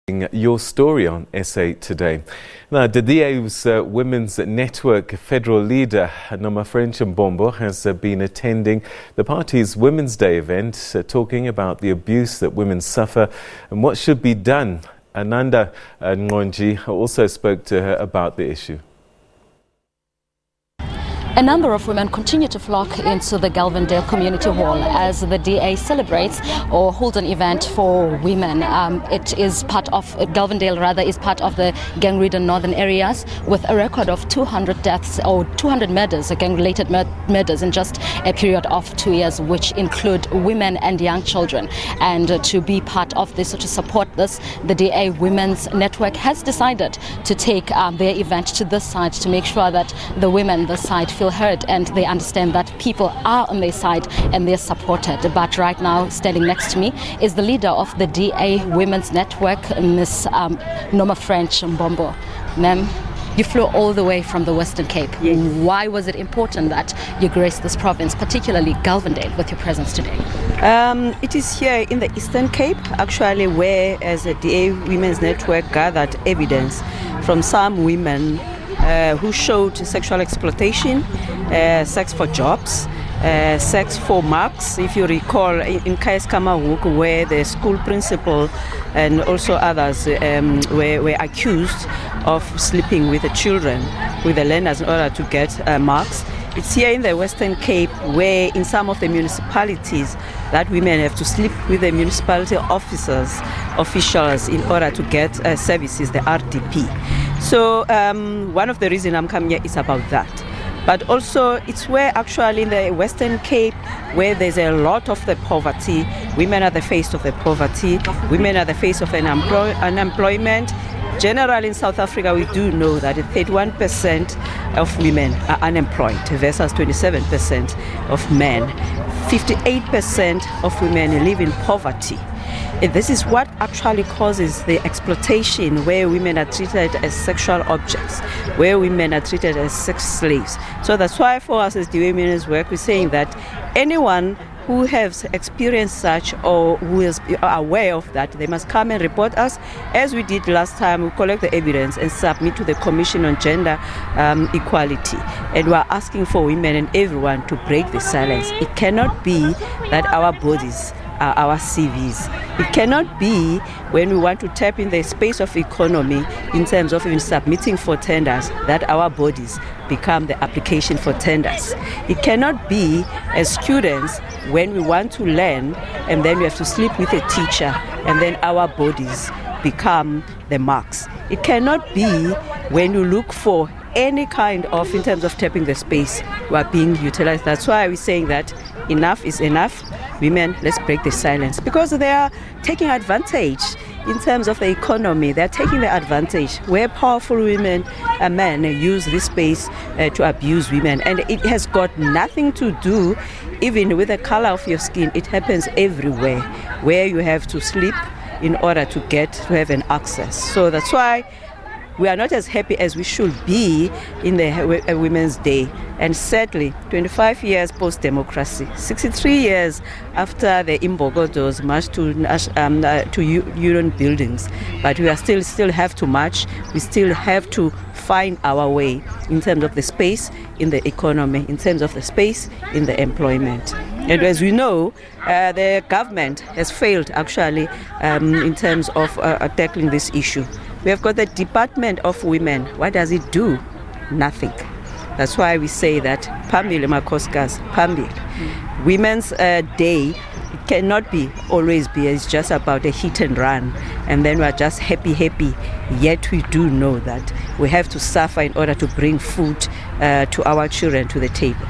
Your story on SA Today. Now, the DA's Women's Network federal leader, Nomafrench Mbombo, has been attending the party's Women's Day event, talking about the abuse that women suffer and what should be done. Ananda Nqonji also spoke to her about the issue. A number of women continue to flock into the Galvindale Community Hall as the DA celebrates or holds an event for women. It is part of Galvindale, is part of the gang-ridden northern areas, with a record of 200 deaths or 200 murders, gang-related murders in just a period of 2 years, which include women and young children. And to be part of this, or to support this, the DA Women's Network has decided to take their event to this side to make sure that the women this side feel heard and they understand that people are on their side and they're supported. But right now, standing next to me is the leader of the DA Women's Network, Ms. Nomafrench Mbombo. Ma'am, you flew all the way from the Western Cape. Yes. Why was it important that you graced this province, particularly Galvindale, with your presence today? It is here in the Eastern Cape, actually, where as a DA Women's Network gathered evidence from some women who showed sexual exploitation, sex for jobs, sex for marks. If you recall, in Kamahuk, where the school principal and also others were accused of sleeping with the children, with the learners in order to get marks. It's here in the Western Cape where in some of the municipalities that women have to sleep with the municipality officials in order to get services, the RDP. So one of the reasons I'm coming here is about that. But also it's where actually in the Western Cape where there's a lot of the poverty, women are the face of the poverty, women are the face of unemployment. Generally in South Africa, we do know that 31% of women are unemployed versus 27% of men. 58% of women live in poverty. And this is what actually causes the exploitation, where women are treated as sexual objects, where women are treated as sex slaves. So that's why for us as the Women's Work, we're saying that anyone who has experienced such or who is aware of that, they must come and report us. As we did last time, we collect the evidence and submit to the Commission on Gender Equality. And we are asking for women and everyone to break the silence. It cannot be that our bodies are our CVs. It cannot be when we want to tap in the space of economy in terms of even submitting for tenders that our bodies become the application for tenders. It cannot be as students when we want to learn and then we have to sleep with a teacher and then our bodies become the marks. It cannot be when you look for any kind of, in terms of tapping the space, we are being utilized. That's why we're saying that enough is enough. Women, let's break the silence, because they are taking advantage in terms of the economy. They're taking the advantage where powerful women and men use this space to abuse women. And it has got nothing to do even with the color of your skin. It happens everywhere where you have to sleep in order to have an access. So that's why we are not as happy as we should be in the Women's Day. And sadly, 25 years post-democracy, 63 years after the Imbogodos marched to union buildings, but we are still have to march. We still have to find our way in terms of the space in the economy, in terms of the space in the employment. And as we know, the government has failed actually in terms of tackling this issue. We have got the Department of Women. What does it do? Nothing. That's why we say that Pambili Makoskas, Pambili. Women's Day, it cannot always be it's just about a hit and run and then we're just happy. Yet we do know that we have to suffer in order to bring food to our children to the table.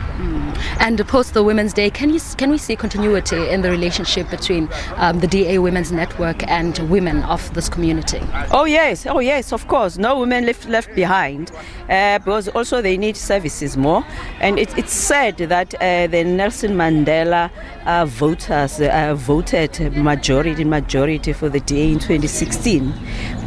And post the Women's Day, can we see continuity in the relationship between the DA Women's Network and women of this community? Oh yes, of course. No women left behind, because also they need services more. And it's said that the Nelson Mandela voters voted majority for the DA in 2016,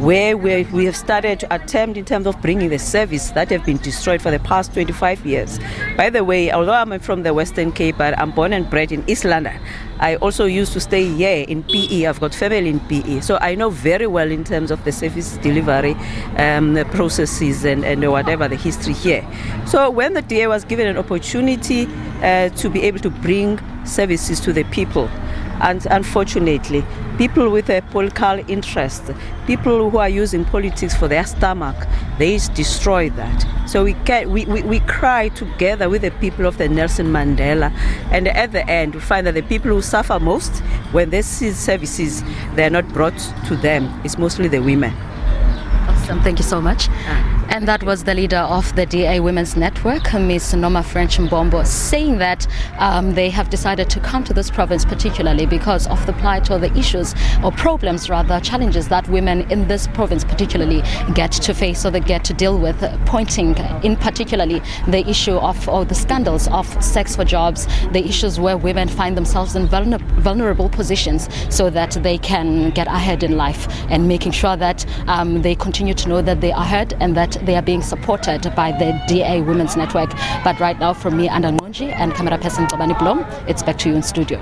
where we have started to attempt in terms of bringing the service that have been destroyed for the past 25 years. By the way, although I'm from the Western Cape, but I'm born and bred in East London. I also used to stay here in PE. I've got family in PE. So I know very well in terms of the service delivery processes and whatever the history here. So when the DA was given an opportunity to be able to bring services to the people, and unfortunately, people with a political interest, people who are using politics for their stomach, they destroy that. So we cry together with the people of the Nelson Mandela, and at the end we find that the people who suffer most when they see services, they are not brought to them. It's mostly the women. Awesome, thank you so much. And that was the leader of the DA Women's Network, Ms. Nomafrench Mbombo, saying that they have decided to come to this province particularly because of the plight or the issues or problems, rather, challenges that women in this province particularly get to face or they get to deal with, pointing in particularly the issue of or the scandals of sex for jobs, the issues where women find themselves in vulnerable positions so that they can get ahead in life, and making sure that they continue to know that they are heard and that they are being supported by the DA Women's Network. But right now, from me and Nqonji and camera person Nqonji, it's back to you in studio.